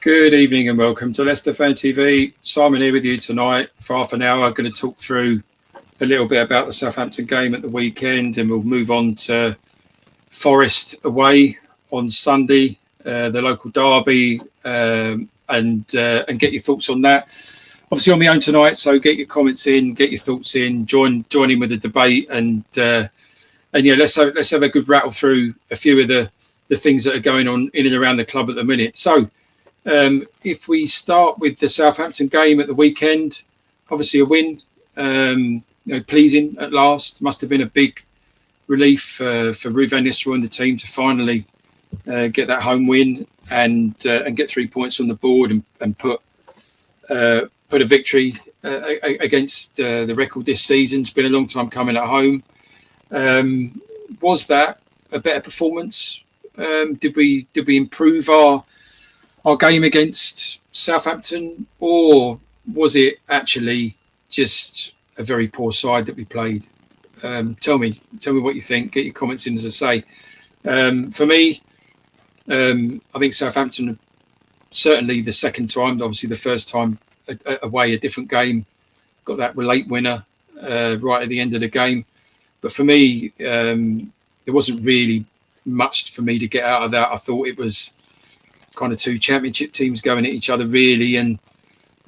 Good evening and welcome to Leicester Fan TV. Simon here with you tonight for half an hour. I'm going to talk through a little bit about the Southampton game at the weekend, and we'll move on to Forest away on Sunday, the local derby, and get your thoughts on that. Obviously on my own tonight, so get your comments in, get your thoughts in, join in with the debate, and yeah, let's have a good rattle through a few of the things that are going on in and around the club at the minute. So. If we start with the Southampton game at the weekend, obviously a win, pleasing at last. Must have been a big relief for Ruud van Nistelrooy and the team to finally get that home win and get 3 points on the board and put a victory against the record this season. It's been a long time coming at home. Was that a better performance? Did we improve our game against Southampton, or was it actually just a very poor side that we played? Tell me what you think. Get your comments in, as I say. For me, I think Southampton, certainly the second time, obviously the first time away, a different game, got that late winner right at the end of the game. But for me, there wasn't really much for me to get out of that. I thought it was kind of two championship teams going at each other, really, and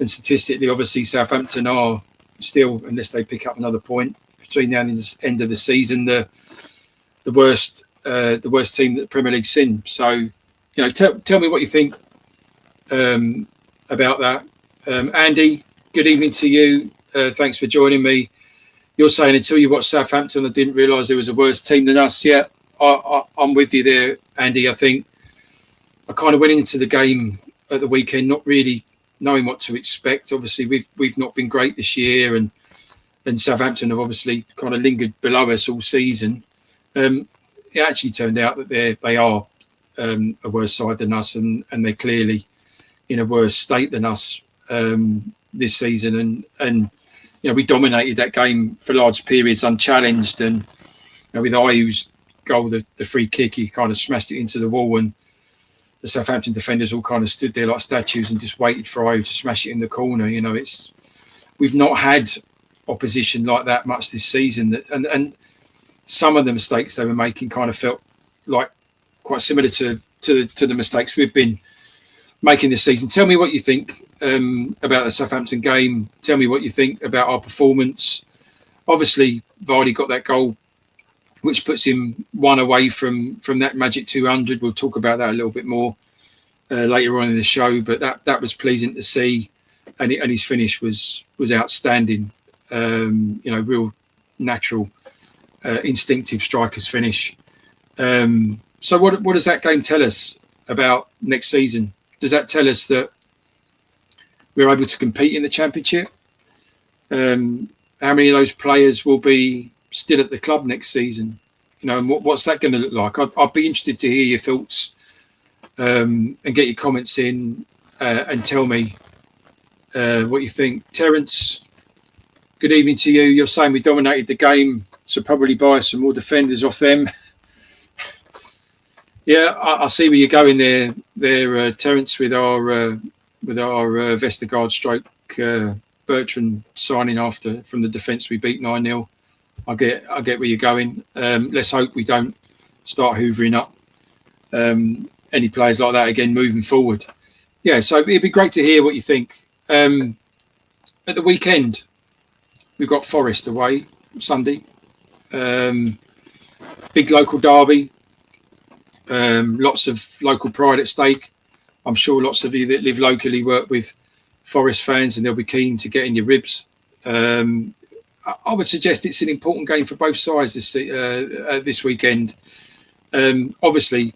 statistically, obviously, Southampton are still, unless they pick up another point between now and the end of the season, the worst team that the Premier League's seen. So, tell me what you think about that. Andy, good evening to you. Thanks for joining me. You're saying until you watched Southampton, I didn't realise there was a worse team than us. Yeah, I'm with you there, Andy. I think I kind of went into the game at the weekend not really knowing what to expect. Obviously, we've not been great this year, and Southampton have obviously kind of lingered below us all season. It actually turned out that they are a worse side than us, and they're clearly in a worse state than us this season. And we dominated that game for large periods unchallenged, and with Ayew's goal, the free kick, he kind of smashed it into the wall, and the Southampton defenders all kind of stood there like statues and just waited for Ayew to smash it in the corner. We've not had opposition like that much this season, and some of the mistakes they were making kind of felt like quite similar to the mistakes we've been making this season. Tell me what you think about the Southampton game. Tell me what you think about our performance. Obviously, Vardy got that goal, which puts him one away from that magic 200. We'll talk about that a little bit more later on in the show, but that was pleasing to see, and his finish was outstanding. Real natural, instinctive striker's finish. So what does that game tell us about next season? Does that tell us that we're able to compete in the Championship? How many of those players will be still at the club next season? And what's that going to look like? I'd be interested to hear your thoughts and get your comments in and tell me what you think. Terence, good evening to you. You're saying we dominated the game, so probably buy some more defenders off them. Yeah, I see where you're going there, Terence, with our Vestergaard stroke Bertrand signing after from the defence we beat 9-0. I get where you're going. Let's hope we don't start hoovering up any players like that again moving forward. Yeah, so it'd be great to hear what you think. At the weekend, we've got Forest away Sunday. Big local derby. Lots of local pride at stake. I'm sure lots of you that live locally work with Forest fans, and they'll be keen to get in your ribs. I would suggest it's an important game for both sides this weekend. Obviously,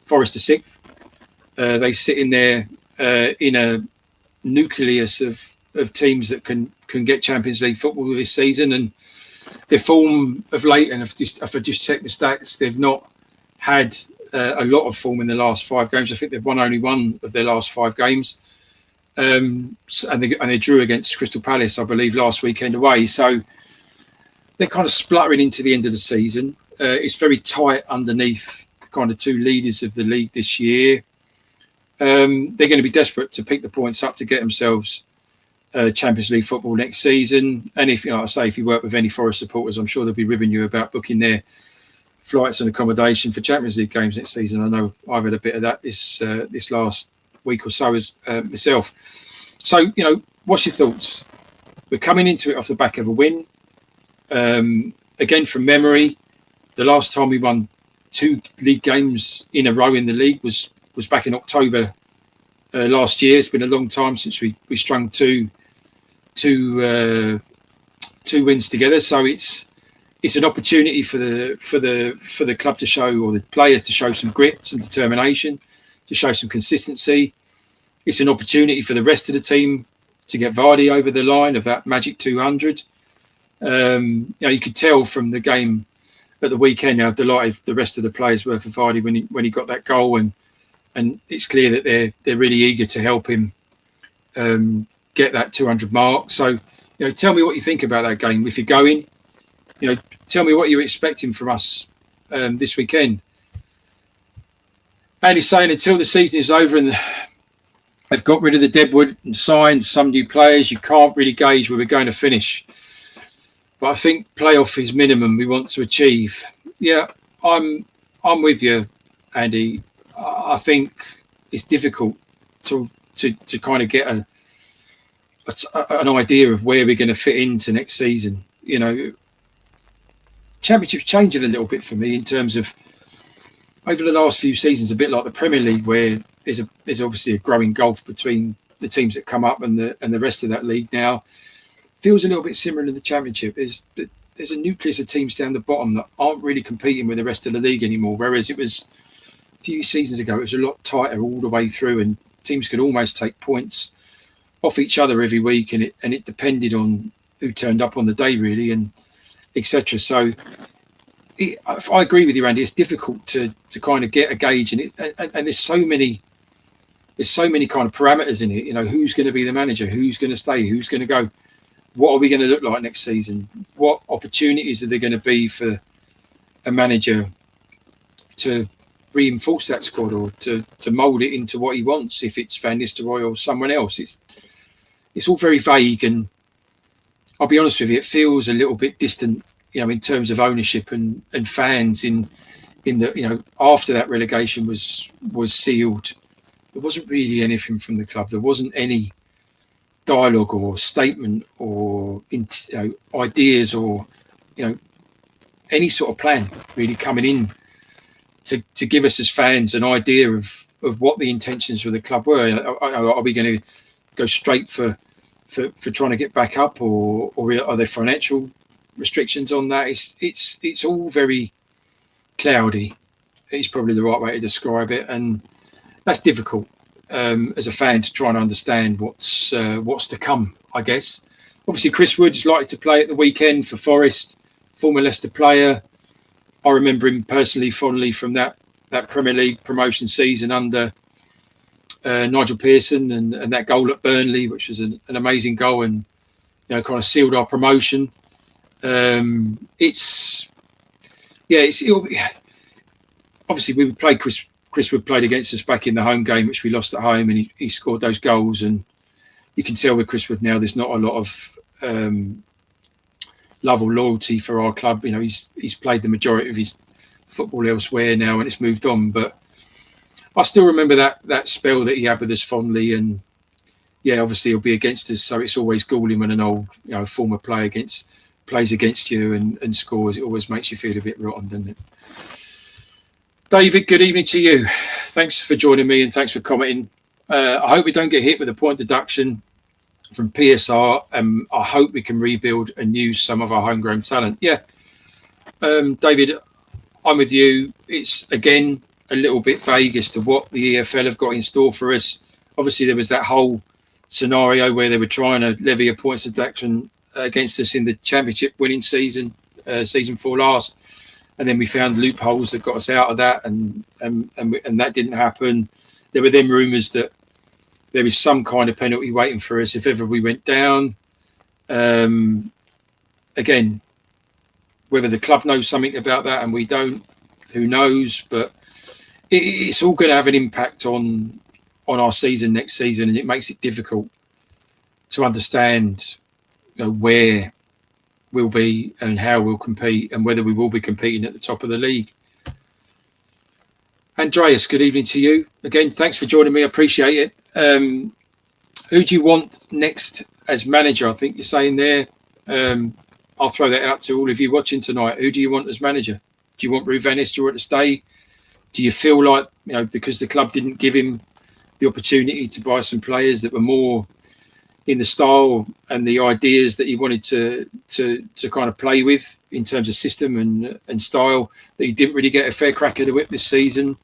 Forest are sixth. They sit in there in a nucleus of teams that can get Champions League football this season, and their form of late, and if I just check the stats, they've not had a lot of form in the last 5 games. I think they've won only one of their last 5 games. And they drew against Crystal Palace, I believe, last weekend away. So they're kind of spluttering into the end of the season. It's very tight underneath kind of 2 leaders of the league this year. They're going to be desperate to pick the points up to get themselves Champions League football next season. And if, like I say, if you work with any Forest supporters, I'm sure they'll be ribbing you about booking their flights and accommodation for Champions League games next season. I know I've had a bit of that this last week or so as myself. So, what's your thoughts? We're coming into it off the back of a win. Again, from memory, the last time we won 2 league games in a row in the league was back in October last year. It's been a long time since we strung two wins together. So it's an opportunity for the club to show, or the players to show, some grit, some determination, to show some consistency. It's an opportunity for the rest of the team to get Vardy over the line of that magic 200. You could tell from the game at the weekend how delighted the rest of the players were for Vardy when he got that goal, and it's clear that they're really eager to help him get that 200 mark. So, tell me what you think about that game. If you're going, tell me what you're expecting from us this weekend. And he's saying until the season is over and they've got rid of the deadwood and signed some new players, you can't really gauge where we're going to finish. But I think playoff is minimum we want to achieve. Yeah, I'm with you, Andy. I think it's difficult to kind of get an idea of where we're going to fit into next season. Championship's changing a little bit for me in terms of over the last few seasons, a bit like the Premier League, where there's obviously a growing gulf between the teams that come up and the rest of that league now. Feels a little bit similar to the Championship. There's a nucleus of teams down the bottom that aren't really competing with the rest of the league anymore, whereas it was a few seasons ago, it was a lot tighter all the way through, and teams could almost take points off each other every week, and it depended on who turned up on the day, really, and etc. So I agree with you, Andy. It's difficult to kind of get a gauge, and there's so many kind of parameters in it. Who's going to be the manager? Who's going to stay? Who's going to go? What are we going to look like next season? What opportunities are there going to be for a manager to reinforce that squad, or to mould it into what he wants, if it's Van Nistelrooy or someone else? It's all very vague, and I'll be honest with you, it feels a little bit distant, in terms of ownership and fans in the, after that relegation was sealed. There wasn't really anything from the club. There wasn't any dialogue or statement or ideas or any sort of plan really coming in to give us as fans an idea of what the intentions of the club were. Are we going to go straight for trying to get back up, or are there financial restrictions on that? It's all very cloudy. It's probably the right way to describe it, and that's difficult as a fan to try and understand what's to come, I guess. Obviously, Chris Wood is likely to play at the weekend for Forest, former Leicester player. I remember him personally fondly from that Premier League promotion season under Nigel Pearson, and that goal at Burnley, which was an amazing goal, and kind of sealed our promotion. It'll be, obviously we would play Chris Wood played against us back in the home game, which we lost at home, and he scored those goals. And you can tell with Chris Wood now, there's not a lot of love or loyalty for our club. He's played the majority of his football elsewhere now, and it's moved on. But I still remember that spell that he had with us fondly, and obviously he'll be against us, so it's always galling when an old former player plays against you and scores. It always makes you feel a bit rotten, doesn't it? David, good evening to you. Thanks for joining me, and thanks for commenting. I hope we don't get hit with a point deduction from PSR. I hope we can rebuild and use some of our homegrown talent. David, I'm with you. It's, again, a little bit vague as to what the EFL have got in store for us. Obviously, there was that whole scenario where they were trying to levy a points deduction against us in the Championship winning season 4 last. And then we found loopholes that got us out of that, and that didn't happen. There were then rumours that there was some kind of penalty waiting for us if ever we went down. Again, whether the club knows something about that and we don't, who knows? But it's all going to have an impact on on our season next season, and it makes it difficult to understand, where we'll be and how we'll compete and whether we will be competing at the top of the league. Andreas, good evening to you again. Thanks for joining me. I appreciate it. Who do you want next as manager? I think you're saying there. I'll throw that out to all of you watching tonight. Who do you want as manager? Do you want Ruud van Nistelrooy to stay? Do you feel like, because the club didn't give him the opportunity to buy some players that were more in the style and the ideas that he wanted to kind of play with in terms of system and style, that he didn't really get a fair crack of the whip this season?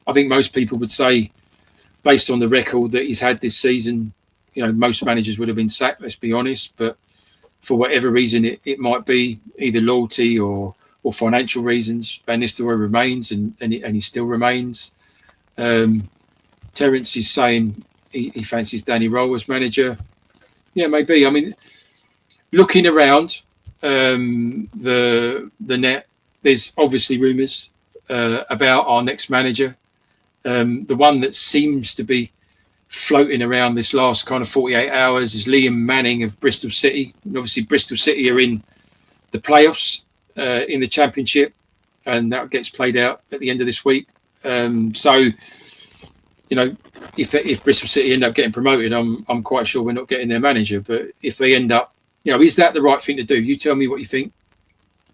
I think most people would say, based on the record that he's had this season, most managers would have been sacked, let's be honest. But for whatever reason, it might be either loyalty or financial reasons, Van Nistelrooy remains and he still remains. Terence is saying he fancies Danny Rowe as manager. Yeah, maybe. I mean, looking around the net, there's obviously rumours about our next manager. The one that seems to be floating around this last kind of 48 hours is Liam Manning of Bristol City. And obviously, Bristol City are in the playoffs in the Championship, and that gets played out at the end of this week. So, if Bristol City end up getting promoted, I'm quite sure we're not getting their manager. But if they end up, is that the right thing to do? You tell me what you think.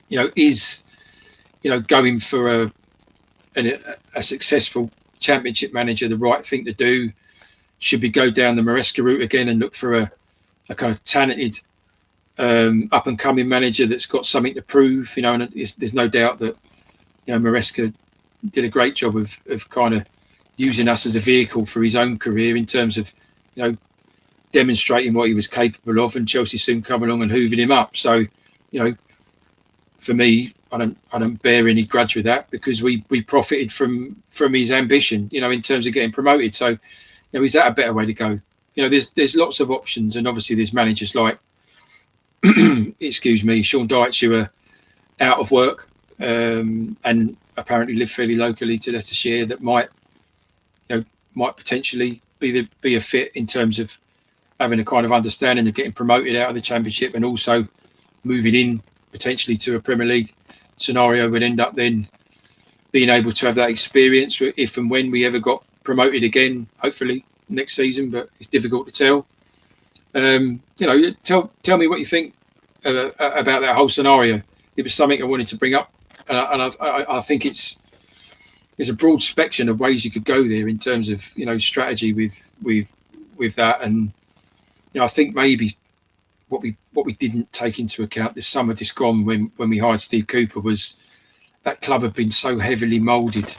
Is going for a successful Championship manager the right thing to do? Should we go down the Maresca route again and look for a kind of talented up and coming manager that's got something to prove? And there's no doubt that Maresca did a great job of kind of using us as a vehicle for his own career in terms of demonstrating what he was capable of, and Chelsea soon come along and hoovered him up. So for me, I don't bear any grudge with that, because we profited from his ambition, in terms of getting promoted. So is that a better way to go? There's lots of options, and obviously there's managers like excuse me, Sean Dyche, who are out of work and apparently live fairly locally to Leicestershire, that might potentially be a fit in terms of having a kind of understanding of getting promoted out of the Championship, and also moving in potentially to a Premier League scenario, would end up then being able to have that experience if and when we ever got promoted again, hopefully next season, but it's difficult to tell. Tell me what you think about that whole scenario. It was something I wanted to bring up, and I think there's a broad spectrum of ways you could go there in terms of strategy with that. And I think maybe what we didn't take into account this summer just gone when we hired Steve Cooper was that club had been so heavily moulded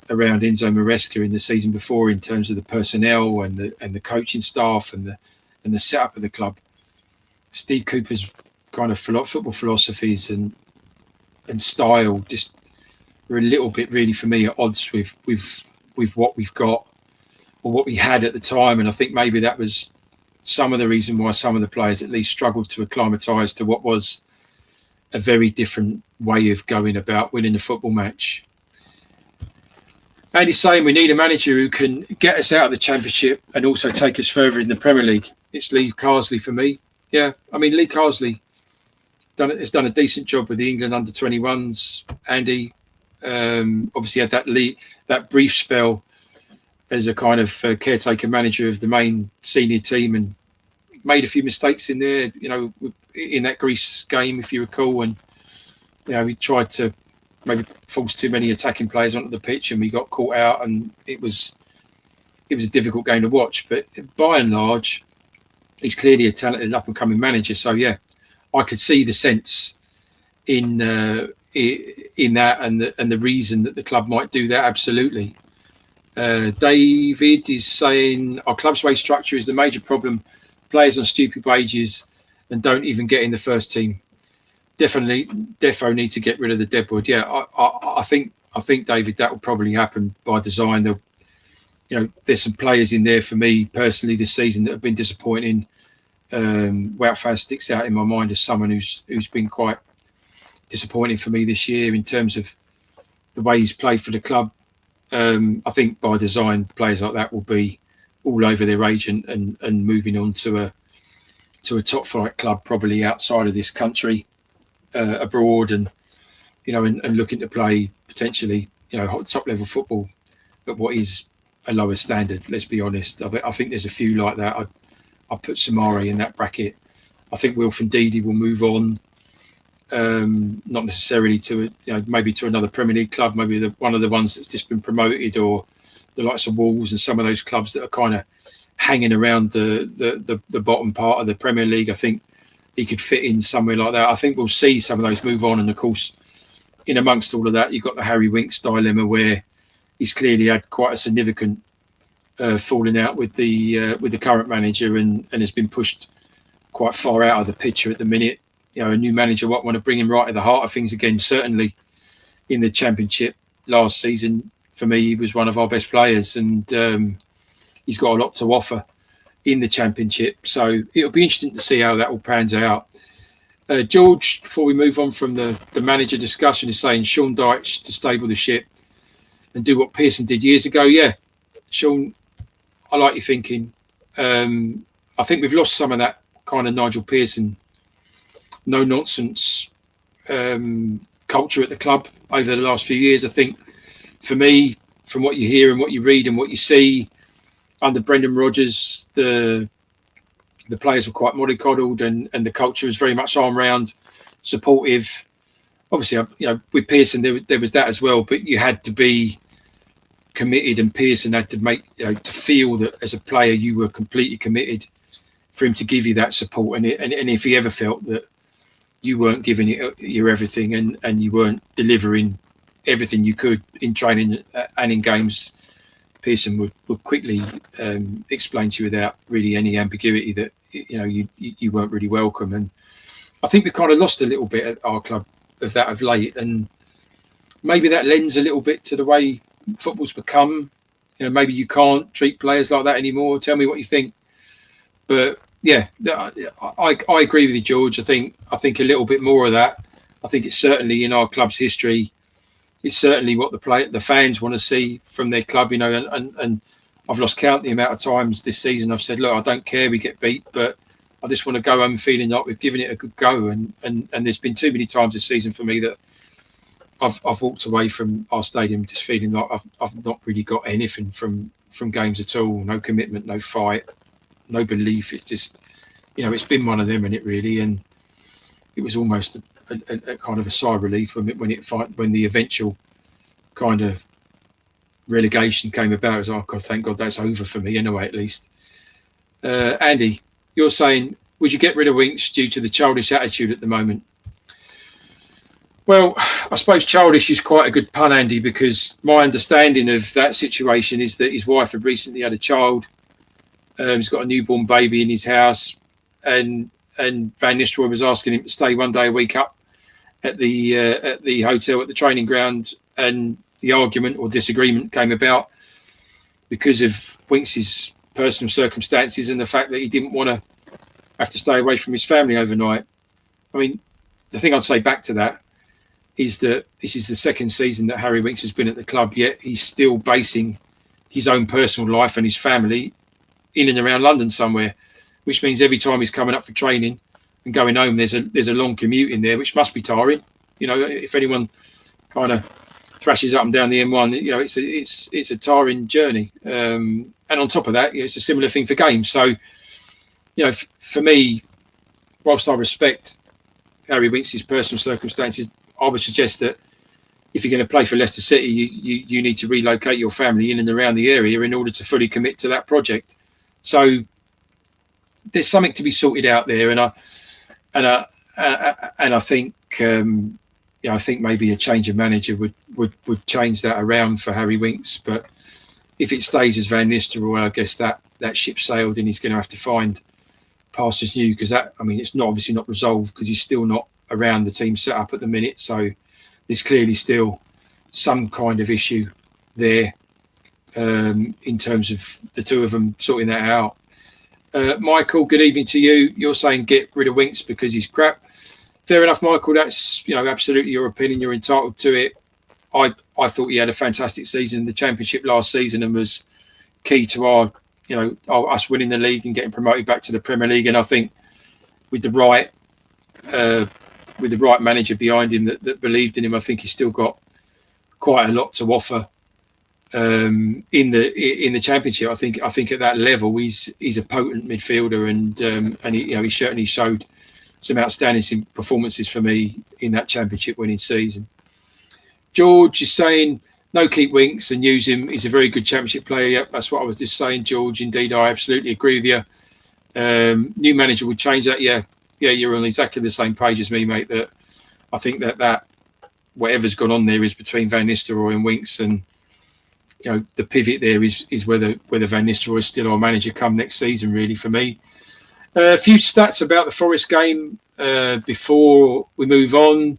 around Enzo Maresca in the season before, in terms of the personnel and the coaching staff and the setup of the club. Steve Cooper's kind of football philosophies and style just were a little bit, really, for me, at odds with what we've got or what we had at the time. And I think maybe that was some of the reason why some of the players at least struggled to acclimatise to what was a very different way of going about winning a football match. And he's saying we need a manager who can get us out of the Championship and also take us further in the Premier League. It's Lee Carsley for me. Yeah, I mean, Lee Carsley has done a decent job with the England under-21s. Andy obviously had that brief spell as a kind of caretaker manager of the main senior team, and made a few mistakes in there, in that Greece game, if you recall. And he tried to maybe force too many attacking players onto the pitch, and we got caught out, and it was a difficult game to watch. But by and large, he's clearly a talented up and coming manager. So yeah, I could see the sense in that and the reason that the club might do that. Absolutely. David is saying our club's wage structure is the major problem. Players on stupid wages and don't even get in the first team. Defo need to get rid of the deadwood. Yeah, I think David, that will probably happen by design. There's some players in there for me personally this season that have been disappointing. Wout sticks out in my mind as someone who's been quite disappointing for me this year in terms of the way he's played for the club. I think by design, players like that will be all over their agent and moving on to a top flight club, probably outside of this country, abroad, and and looking to play potentially top level football at what is a lower standard. Let's be honest. I think there's a few like that. I put Samari in that bracket. I think Wilfred Ndidi will move on. Not necessarily to maybe to another Premier League club, maybe one of the ones that's just been promoted, or the likes of Wolves and some of those clubs that are kind of hanging around the bottom part of the Premier League. I think he could fit in somewhere like that. I think we'll see some of those move on, and of course, in amongst all of that, you've got the Harry Winks dilemma, where he's clearly had quite a significant falling out with the current manager, and has been pushed quite far out of the picture at the minute. A new manager won't want to bring him right at the heart of things again. Certainly in the Championship last season, for me, he was one of our best players, and he's got a lot to offer in the Championship. So it'll be interesting to see how that all pans out. George, before we move on from the manager discussion, is saying Sean Dyche to stable the ship and do what Pearson did years ago. Yeah, Sean, I like your thinking. I think we've lost some of that kind of Nigel Pearson no-nonsense culture at the club over the last few years. I think, for me, from what you hear and what you read and what you see, under Brendan Rodgers, the players were quite mollycoddled, and the culture was very much arm round, supportive. Obviously, with Pearson, there was that as well, but you had to be committed, and Pearson had to make to feel that as a player you were completely committed for him to give you that support. And if he ever felt that you weren't giving it your everything, and you weren't delivering everything you could in training and in games, Pearson would quickly explain to you without really any ambiguity that you weren't really welcome. And I think we kind of lost a little bit at our club of that of late, and maybe that lends a little bit to the way football's become. Maybe you can't treat players like that anymore. Tell me what you think. But yeah, I agree with you, George. I think a little bit more of that. I think it's certainly in our club's history. It's certainly what the fans want to see from their club. And I've lost count the amount of times this season I've said, look, I don't care we get beat, but I just want to go home feeling like we've given it a good go. And there's been too many times this season for me that I've walked away from our stadium just feeling like I've not really got anything from games at all. No commitment, no fight, no belief. It's just, it's been one of them, and it really, and it was almost a kind of a sigh of relief when the eventual kind of relegation came about. It was like, oh God, thank God that's over for me anyway, at least. Andy, you're saying, would you get rid of Winks due to the childish attitude at the moment? Well, I suppose childish is quite a good pun, Andy, because my understanding of that situation is that his wife had recently had a child. He's got a newborn baby in his house, and Van Nistelrooy was asking him to stay one day a week up at the hotel at the training ground, and the argument or disagreement came about because of Winks's personal circumstances and the fact that he didn't want to have to stay away from his family overnight. I mean, the thing I'd say back to that is that this is the second season that Harry Winks has been at the club, yet he's still basing his own personal life and his family in and around London somewhere, which means every time he's coming up for training and going home, there's a long commute in there, which must be tiring. If anyone kind of thrashes up and down the M1, it's a tiring journey. And on top of that, it's a similar thing for games. So, for me, whilst I respect Harry Winks' personal circumstances, I would suggest that if you're going to play for Leicester City, you need to relocate your family in and around the area in order to fully commit to that project. So there's something to be sorted out there, and I think I think maybe a change of manager would change that around for Harry Winks. But if it stays as Van Nistelrooy, I guess that ship sailed, and he's going to have to find pastures new, because it's not obviously not resolved because he's still not around the team set up at the minute. So there's clearly still some kind of issue there in terms of the two of them sorting that out. Michael, good evening to you. You're saying get rid of Winks because he's crap. Fair enough, Michael. That's absolutely your opinion. You're entitled to it. I thought he had a fantastic season in the Championship last season and was key to our, us winning the league and getting promoted back to the Premier League. And I think with the right manager behind him that believed in him, I think he's still got quite a lot to offer in the Championship. I think at that level he's a potent midfielder, and he certainly showed some outstanding performances for me in that Championship winning season. George is saying no, keep Winks and use him. He's a very good Championship player. Yep, that's what I was just saying, George. Indeed, I absolutely agree with you. New manager would change that. Yeah, you're on exactly the same page as me, mate. That I think that whatever's gone on there is between Van Nistelrooy and Winks, and the pivot there is whether Van Nistelrooy is still our manager come next season. Really, for me. A few stats about the Forest game before we move on.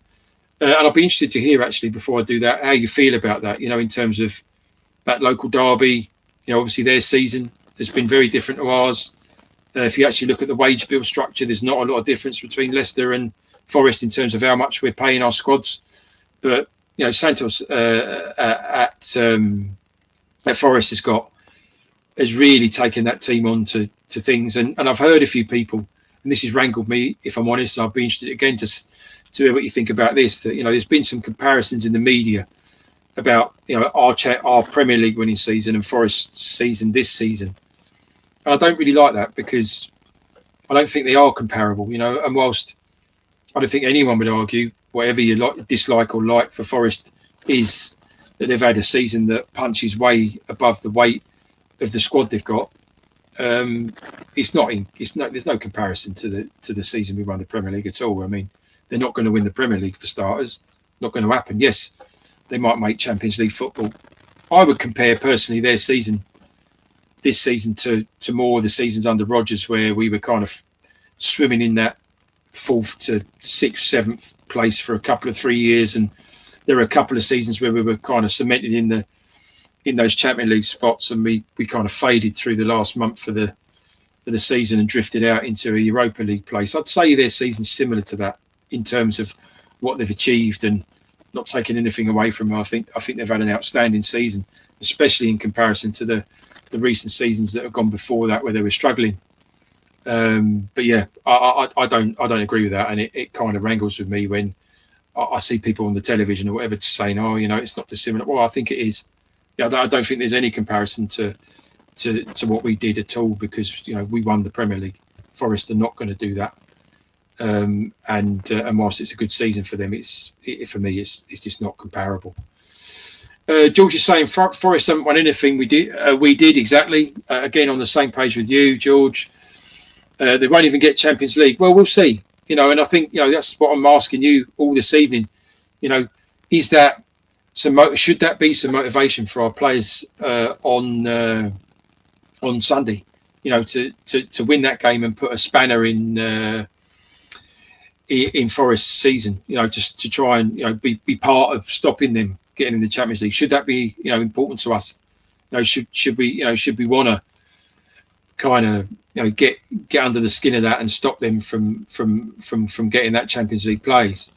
And I'll be interested to hear, actually, before I do that, how you feel about that, in terms of that local derby. Obviously their season has been very different to ours. If you actually look at the wage bill structure, there's not a lot of difference between Leicester and Forest in terms of how much we're paying our squads. But, Santos at Forest has really taken that team on to things. And I've heard a few people, and this has rankled me, if I'm honest, and I'd be interested again to hear what you think about this, that, there's been some comparisons in the media about, our Premier League winning season and Forest's season this season. And I don't really like that, because I don't think they are comparable, and whilst I don't think anyone would argue, whatever you dislike or like for Forest, is that they've had a season that punches way above the weight of the squad they've got. There's no comparison to the season we won the Premier League at all. I mean, they're not going to win the Premier League for starters. Not going to happen. Yes, they might make Champions League football. I would compare personally their season this season to more of the seasons under Rodgers, where we were kind of swimming in that 4th to 6th, 7th place for a couple of 3 years, and there were a couple of seasons where we were kind of cemented in those Champions League spots, and we kind of faded through the last month of the season and drifted out into a Europa League place. I'd say their season's similar to that in terms of what they've achieved, and not taking anything away from them. I think they've had an outstanding season, especially in comparison to the recent seasons that have gone before that, where they were struggling. But yeah, I don't agree with that, and it kind of wrangles with me when I see people on the television or whatever saying, "Oh, it's not dissimilar." Well, I think it is. Yeah, I don't think there's any comparison to what we did at all, because we won the Premier League. Forest are not going to do that, and whilst it's a good season for them, for me it's just not comparable. George is saying Forest haven't won anything. We did exactly. Again, on the same page with you, George. They won't even get Champions League. Well, we'll see. And I think that's what I'm asking you all this evening. Is that should that be some motivation for our players on Sunday? To win that game and put a spanner in Forest's season. Just to try and be part of stopping them getting in the Champions League. Should that be important to us? Should we want to kind of get under the skin of that and stop them from getting that Champions League place?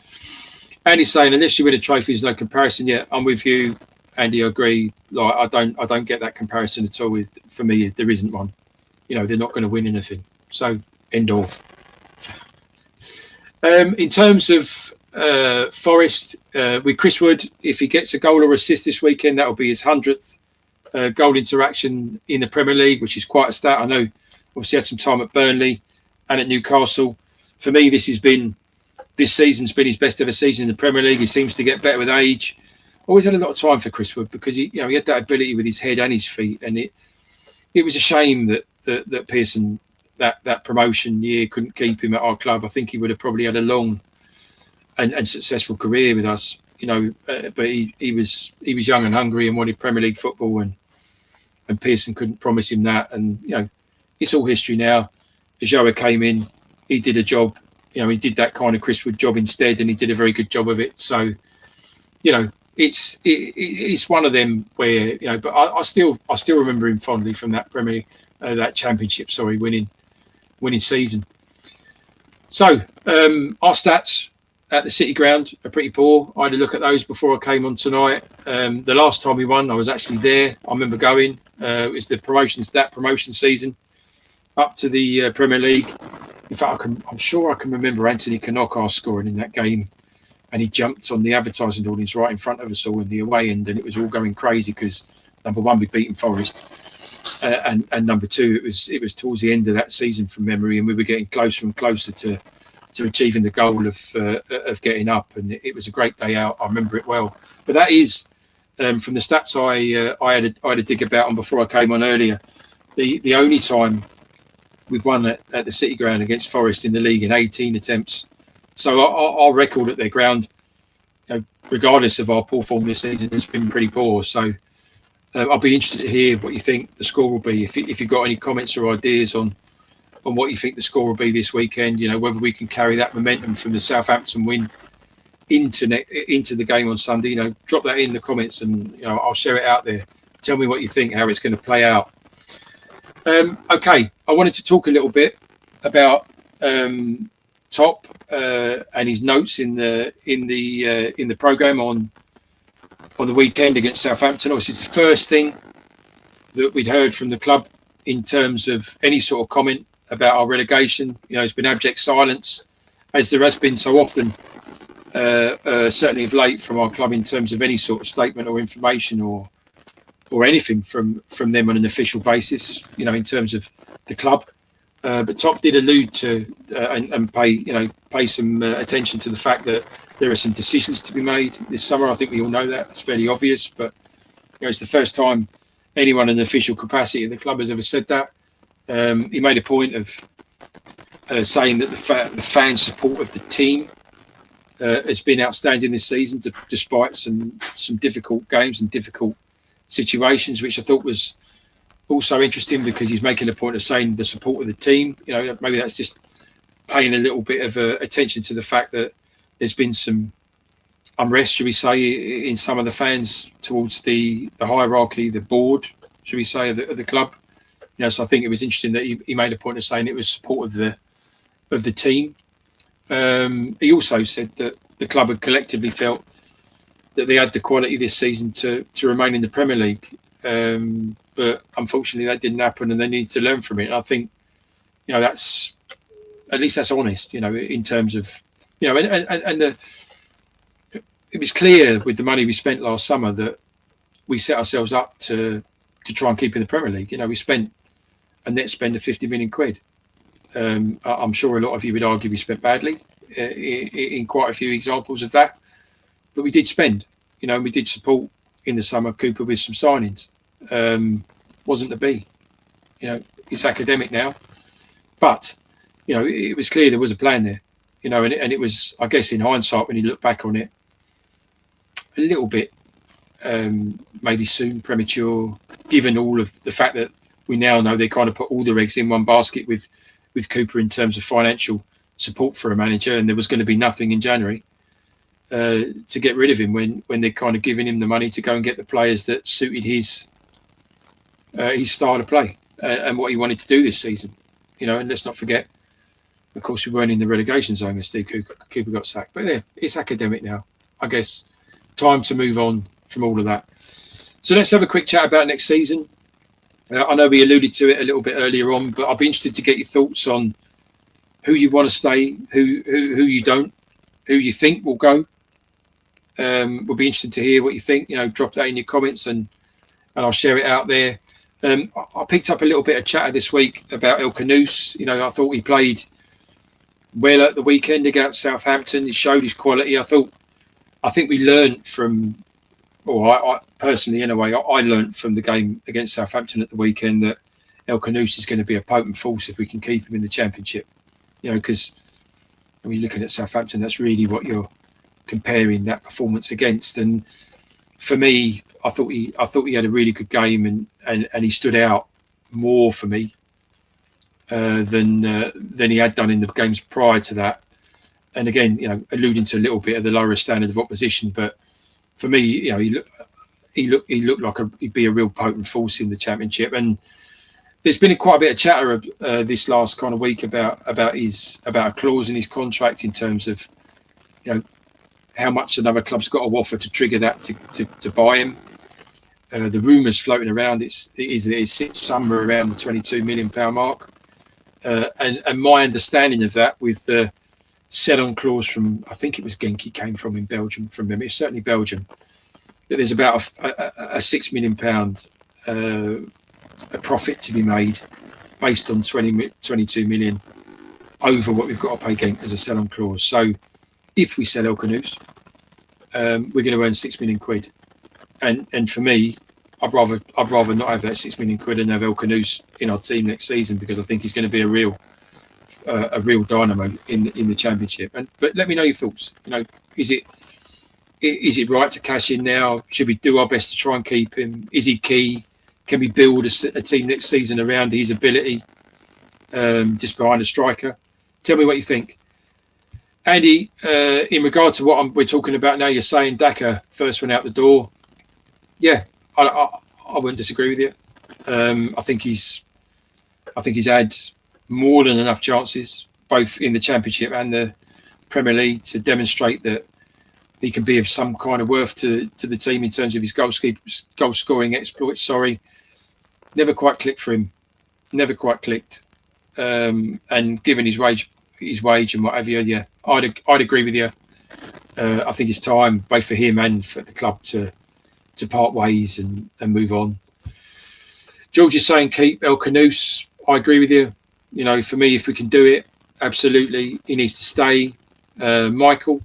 Andy's saying unless you win a trophy, there's no comparison. Yeah, I'm with you, Andy. I agree. Like I don't get that comparison at all. For me, there isn't one. They're not going to win anything. So end of. In terms of Forest, with Chris Wood, if he gets a goal or assist this weekend, that will be his 100th goal interaction in the Premier League, which is quite a stat. I know, obviously, had some time at Burnley and at Newcastle. For me, this season's been his best ever season in the Premier League. He seems to get better with age. Always had a lot of time for Chris Wood, because he had that ability with his head and his feet, and it was a shame that Pearson that promotion year couldn't keep him at our club. I think he would have probably had a long and successful career with us. But he was young and hungry and wanted Premier League football, and Pearson couldn't promise him that. And it's all history now. Ajoa came in, he did a job. He did that kind of Chris Wood job instead, and he did a very good job of it. So, it's one of them where But I still remember him fondly from that that Championship, winning season. So our stats at the City Ground are pretty poor. I had a look at those before I came on tonight. The last time we won, I was actually there. I remember going. It was the promotion season up to the Premier League. In fact, I'm sure I can remember Anthony Kanokar scoring in that game, and he jumped on the advertising audience right in front of us all in the away end, and it was all going crazy because number one, we'd beaten Forest, and number two, it was towards the end of that season from memory, and we were getting closer and closer to achieving the goal of getting up, and it was a great day out. I remember it well. But that is from the stats I had a dig about on before I came on earlier. The only time we've won at the City Ground against Forest in the league in 18 attempts. So our record at their ground, regardless of our poor form this season, has been pretty poor. So I'll be interested to hear what you think the score will be. If you've got any comments or ideas on what you think the score will be this weekend, whether we can carry that momentum from the Southampton win into the game on Sunday, drop that in the comments, and I'll share it out there. Tell me what you think, how it's going to play out. Okay, I wanted to talk a little bit about Top and his notes in the program on the weekend against Southampton. Obviously, it's the first thing that we'd heard from the club in terms of any sort of comment about our relegation. It's been abject silence, as there has been so often, certainly of late, from our club in terms of any sort of statement or information or anything from them on an official basis, in terms of the club. But Top did allude to and pay some attention to the fact that there are some decisions to be made this summer. I think we all know that. It's fairly obvious, but it's the first time anyone in an official capacity at the club has ever said that. He made a point of saying that the fan support of the team has been outstanding this season, despite some difficult games and difficult situations, which I thought was also interesting, because he's making a point of saying the support of the team. Maybe that's just paying a little bit of attention to the fact that there's been some unrest, should we say, in some of the fans towards the hierarchy, the board, should we say, of the club. So I think it was interesting that he made a point of saying it was support of the team. He also said that the club had collectively felt that they had the quality this season to remain in the Premier League. But unfortunately that didn't happen, and they need to learn from it. And I think, that's honest, in terms of, it was clear with the money we spent last summer that we set ourselves up to try and keep in the Premier League. We spent a net spend of 50 million quid. I'm sure a lot of you would argue we spent badly in quite a few examples of that, but we did spend, and we did support in the summer Cooper with some signings. Wasn't to be. It's academic now, but it was clear there was a plan there. And it was, I guess, in hindsight, when you look back on it, a little bit maybe soon, premature, given all of the fact that we now know they kind of put all their eggs in one basket with Cooper in terms of financial support for a manager, and there was going to be nothing in January to get rid of him when they're kind of giving him the money to go and get the players that suited his style of play and what he wanted to do this season. And let's not forget, of course, we weren't in the relegation zone when Steve Cooper got sacked. But yeah, it's academic now. I guess time to move on from all of that. So let's have a quick chat about next season. I know we alluded to it a little bit earlier on, but I'd be interested to get your thoughts on who you want to stay, who you don't, who you think will go. We'll be interested to hear what you think. Drop that in your comments and I'll share it out there. I picked up a little bit of chatter this week about El Canouse. I thought he played well at the weekend against Southampton. He showed his quality. I think we learned from, or I personally, in a way, I learned from the game against Southampton at the weekend that El Canouse is going to be a potent force if we can keep him in the Championship. Because when you're looking at Southampton, that's really what you're comparing that performance against. And for me, I thought he had a really good game, and he stood out more for me than he had done in the games prior to that. And again, alluding to a little bit of the lower standard of opposition, but for me, he looked like he'd be a real potent force in the Championship. And there's been quite a bit of chatter this last kind of week about a clause in his contract in terms of how much another club's got to offer to trigger that to buy him. The rumours floating around, it sits somewhere around the £22 million mark. And my understanding of that, with the sell-on clause from, I think it was Genk, came from in Belgium, from memory, certainly Belgium, that there's about a £6 million a profit to be made based on 22 million over what we've got to pay Genk as a sell-on clause. So if we sell El Khanous, we're going to earn £6 million. And for me, I'd rather not have that £6 million and have El Khanous in our team next season, because I think he's going to be a real dynamo in the Championship. But let me know your thoughts. Is it right to cash in now? Should we do our best to try and keep him? Is he key? Can we build a team next season around his ability, just behind a striker? Tell me what you think. Andy, in regard to what we're talking about now, you're saying Daka first one out the door. Yeah, I wouldn't disagree with you. I think he's had more than enough chances, both in the Championship and the Premier League, to demonstrate that he can be of some kind of worth to the team in terms of his goal scoring exploits. Never quite clicked for him. Never quite clicked. And given his wage and what have you, yeah, I'd agree with you. I think it's time, both for him and for the club, to part ways and move on. George is saying keep El Khanous. I agree with you. For me, if we can do it, absolutely, he needs to stay. Michael,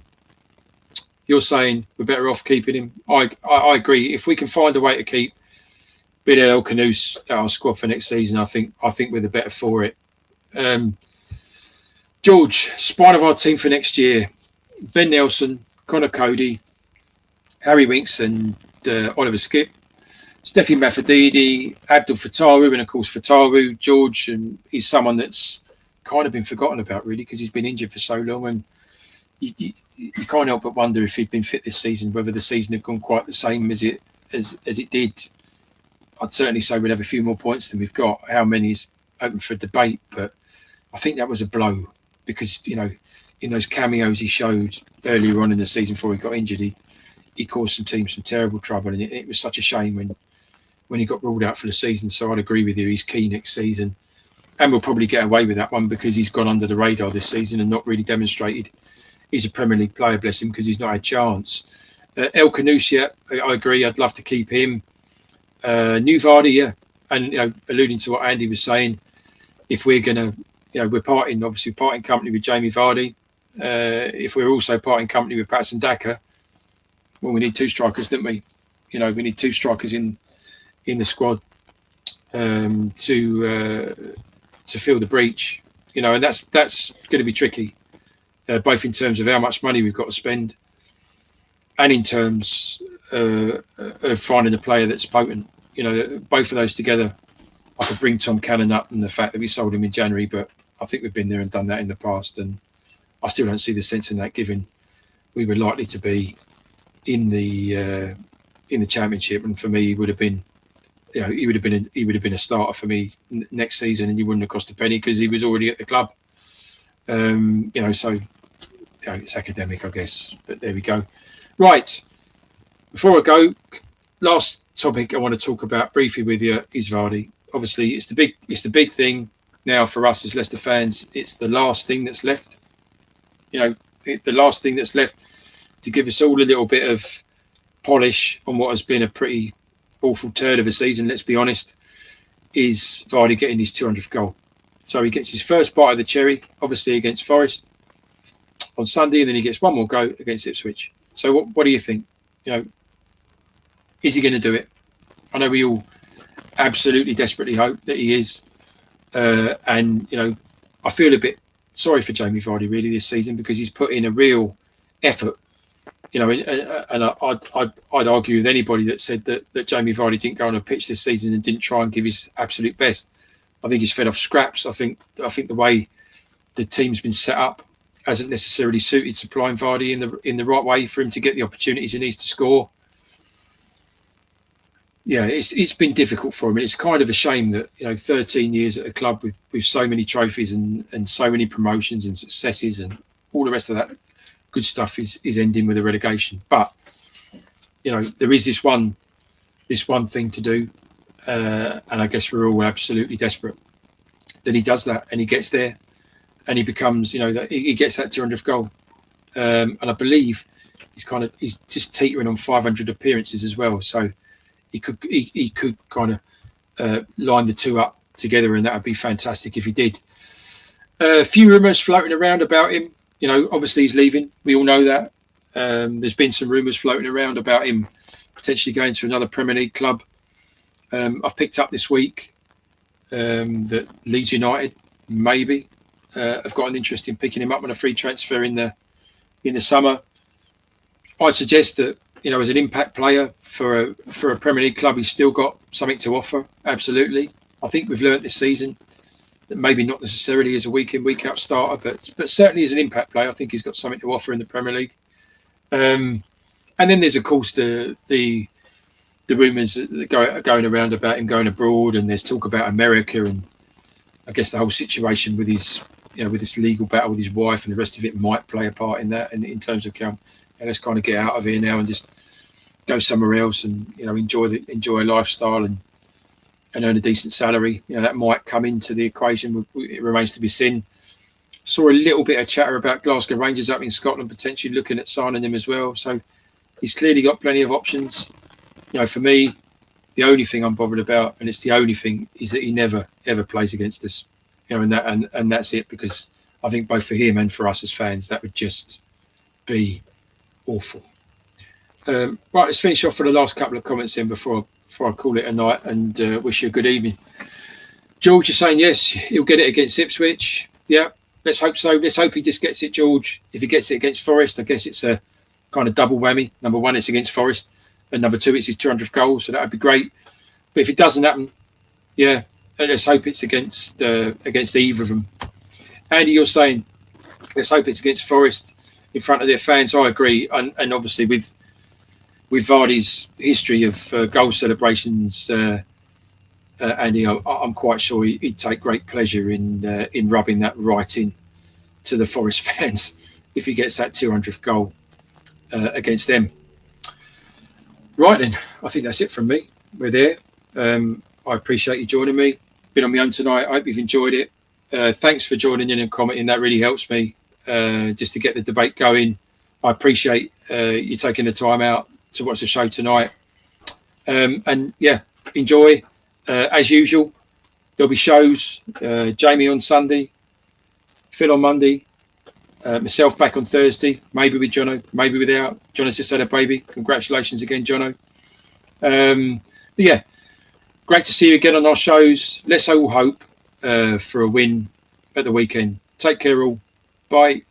you're saying we're better off keeping him. I agree. If we can find a way to keep Bilal El Khanous at our squad for next season, I think we're the better for it. George, spine of our team for next year: Ben Nelson, Connor Cody, Harry Winks and Oliver Skip, Steffi Mafadidi, Abdul Fataru, and of course Fataru, George, and he's someone that's kind of been forgotten about, really, because he's been injured for so long, and you can't help but wonder if he'd been fit this season, whether the season had gone quite the same as it did. I'd certainly say we'd have a few more points than we've got. How many is open for debate, but I think that was a blow, because in those cameos he showed earlier on in the season before he got injured, he caused some teams some terrible trouble, and it was such a shame when he got ruled out for the season. So I'd agree with you, he's key next season, and we'll probably get away with that one because he's gone under the radar this season and not really demonstrated he's a Premier League player, bless him, because he's not had a chance. El Khanous, yeah, I agree, I'd love to keep him. New Vardy, yeah, and alluding to what Andy was saying, if we're gonna, we're parting company with Jamie Vardy. If we're also parting company with Patson Daka, well, we need two strikers, don't we? We need two strikers in the squad to fill the breach. And that's going to be tricky, both in terms of how much money we've got to spend, and in terms of finding a player that's potent. Both of those together, I could bring Tom Cannon up and the fact that we sold him in January, but I think we've been there and done that in the past, and I still don't see the sense in that, given we were likely to be in the Championship, and for me, he would have been a starter for me next season, and he wouldn't have cost a penny because he was already at the club. So it's academic, I guess, but there we go. Right, before I go, last topic I want to talk about briefly with you is Vardy. Obviously, it's the big thing now for us as Leicester fans. It's the last thing that's left. The last thing that's left to give us all a little bit of polish on what has been a pretty awful turd of a season, let's be honest, is Vardy getting his 200th goal. So he gets his first bite of the cherry, obviously against Forest on Sunday, and then he gets one more go against Ipswich. So what do you think? Is he going to do it? I know we all absolutely desperately hope that he is. And I feel a bit sorry for Jamie Vardy really this season, because he's put in a real effort. And I'd argue with anybody that said that Jamie Vardy didn't go on a pitch this season and didn't try and give his absolute best. I think he's fed off scraps. I think the way the team's been set up hasn't necessarily suited supplying Vardy in the right way for him to get the opportunities he needs to score. Yeah, it's been difficult for him, and it's kind of a shame that 13 years at a club with so many trophies and so many promotions and successes and all the rest of that good stuff is ending with a relegation. But there is this one thing to do, and I guess we're all absolutely desperate that he does that and he gets there and he becomes, that he gets that 200th goal. And I believe he's just teetering on 500 appearances as well. So he could kind of line the two up together, and that would be fantastic if he did. A few rumours floating around about him. Obviously he's leaving. We all know that. There's been some rumours floating around about him potentially going to another Premier League club. I've picked up this week that Leeds United maybe have got an interest in picking him up on a free transfer in the summer. I'd suggest that as an impact player for a Premier League club, he's still got something to offer. Absolutely, I think we've learnt this season that maybe not necessarily as a week in week out starter, but certainly as an impact player, I think he's got something to offer in the Premier League. And then there's of course the rumours that are going around about him going abroad, and there's talk about America, and I guess the whole situation with his with this legal battle with his wife and the rest of it might play a part in that, and in terms of let's kind of get out of here now and just go somewhere else and enjoy a lifestyle and earn a decent salary. That might come into the equation. It remains to be seen. Saw a little bit of chatter about Glasgow Rangers up in Scotland potentially looking at signing him as well. So he's clearly got plenty of options. For me, the only thing I'm bothered about, and it's the only thing, is that he never ever plays against us. And that's it, because I think both for him and for us as fans, that would just be awful. Right, let's finish off with the last couple of comments then before I call it a night and wish you a good evening. George is saying yes, he'll get it against Ipswich. Yeah, let's hope so. Let's hope he just gets it, George. If he gets it against Forest, I guess it's a kind of double whammy. Number one, it's against Forest, and number two, it's his 200th goal, so that would be great. But if it doesn't happen, yeah, let's hope it's against either of them. Andy, you're saying let's hope it's against Forest in front of their fans. I agree, and obviously with Vardy's history of goal celebrations, Andy, I'm quite sure he'd take great pleasure in rubbing that right in to the Forest fans if he gets that 200th goal against them. Right then, I think that's it from me. We're there. I appreciate you joining me. Been on my own tonight. I hope you've enjoyed it. Thanks for joining in and commenting. That really helps me just to get the debate going. I appreciate you taking the time out to watch the show tonight. And yeah, enjoy. As usual, there'll be shows. Jamie on Sunday, Phil on Monday, myself back on Thursday, maybe with Jono, maybe without. Jono's just had a baby. Congratulations again, Jono. But yeah, great to see you again on our shows. Let's all hope for a win at the weekend. Take care all. Bye.